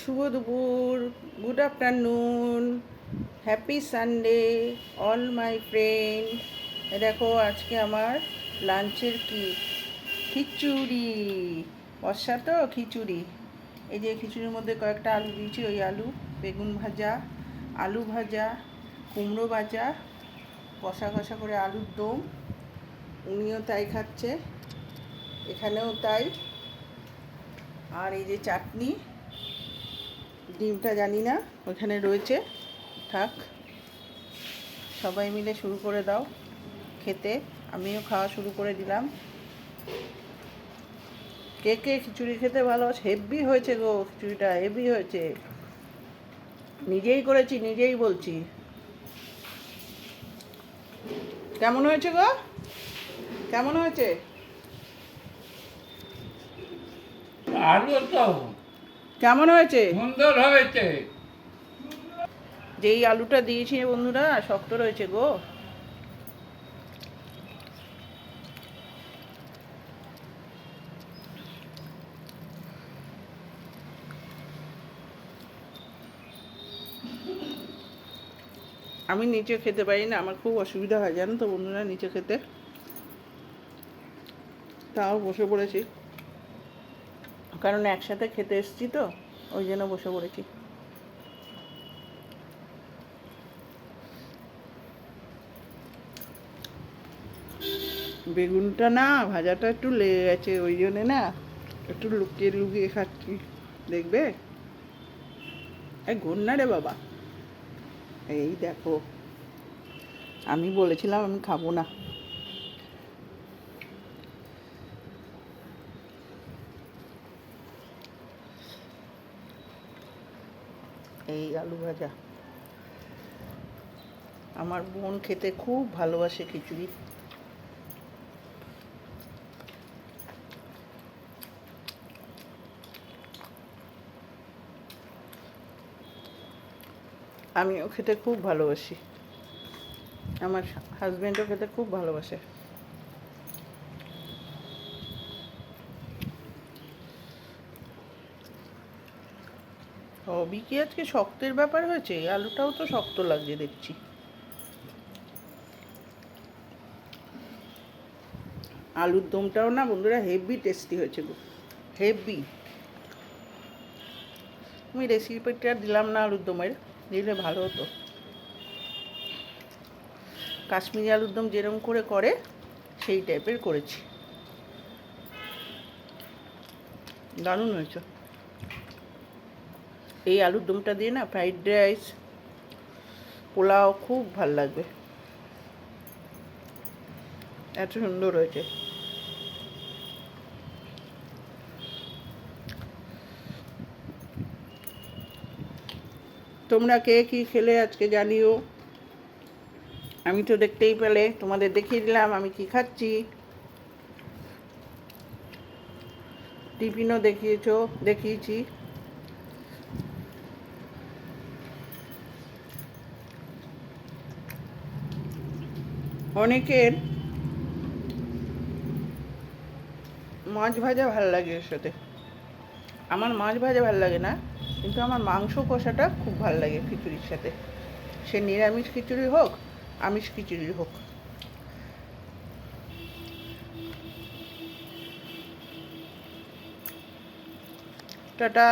শুভ দুপুর, good afternoon, happy Sunday all my friend. দেখো আজকে আমার লাঞ্চের কি খিচুড়ি। বর্ষা তো খিচুড়ি। এই যে খিচুড়ির মধ্যে কয়েকটা আলু দিয়েছি, ওই আলু, বেগুন ভাজা, আলু ভাজা, কুমড়ো ভাজা, কষা কষা করে আলুর দম। উনিও তাই খাচ্ছে, এখানেও তাই। আর এই যে চাটনি, ডিমটা জানি না ওইখানে রয়েছে, থাক। সবাই মিলে শুরু করে দাও খেতে, আমিও খাওয়া শুরু করে দিলাম। কে কে খিচুড়ি খেতে ভালোবাসে? হেভি হয়েছে গো খিচুড়িটা, হেভি হয়েছে। নিজেই করেছি, নিজেই বলছি। কেমন হয়েছে গো? কেমন হয়েছে? আলু তো কেমন হয়েছে? সুন্দর হয়েছে। যেই আলুটা দিয়েছি বন্ধুরা, শক্ত রয়েছে গো। আমি নিচে খেতে পারি না, আমার খুব অসুবিধা হয় জানো তো বন্ধুরা নিচে খেতে। তাও বসে পড়েছি, কারণ একসাথে খেতে এসেছি তো, ওই জন্য বসে পড়েছি। বেগুনটা না, ভাজাটা একটু লেগে গেছে, ওই জন্যে না একটু লুকিয়ে লুকিয়ে খাচ্ছি। দেখবে? এই ঘুর না রে বাবা। এই দেখো, আমি বলেছিলাম আমি খাবো না। এই আলু ভাজা। আমার বোন খেতে খুব ভালোবাসে খিচুড়ি। আমিও খেতে খুব ভালোবাসি, আমার হাজব্যান্ডও খেতে খুব ভালোবাসে। সবই কি আজকে শক্তের ব্যাপার হয়েছে? আলুটাও তো শক্ত লাগছে দেখছি। আলুর দমটাও না বন্ধুরা হেভি টেস্টি হয়েছে গো, হেভি। আমি রেসিপিটা দিলাম না আলুর দমের, দিলে ভালো হতো। কাশ্মীরি আলুর দম যেরকম করে করে সেই টাইপের করেছি। দারুণ হয়েছে। এই আলুর দমটা দিয়ে না ফ্রাইড রাইস, পোলাও খুব ভাল লাগবে, এত সুন্দর হয়েছে। তোমরা কে কী খেলে আজকে জানিও। আমি তো দেখতেই পেলে, তোমাদের দেখিয়ে দিলাম আমি কি খাচ্ছি। টিফিনও দেখিয়েছি। অনেকের মাছ ভাজা ভাল লাগে এর সাথে, আমার মাছ ভাজা ভাল লাগে না, কিন্তু আমার মাংস কষাটা খুব ভাল লাগে খিচুড়ির সাথে। সে নিরামিষ খিচুড়ি হোক, আমিষ খিচুড়ি হোক। টাটা।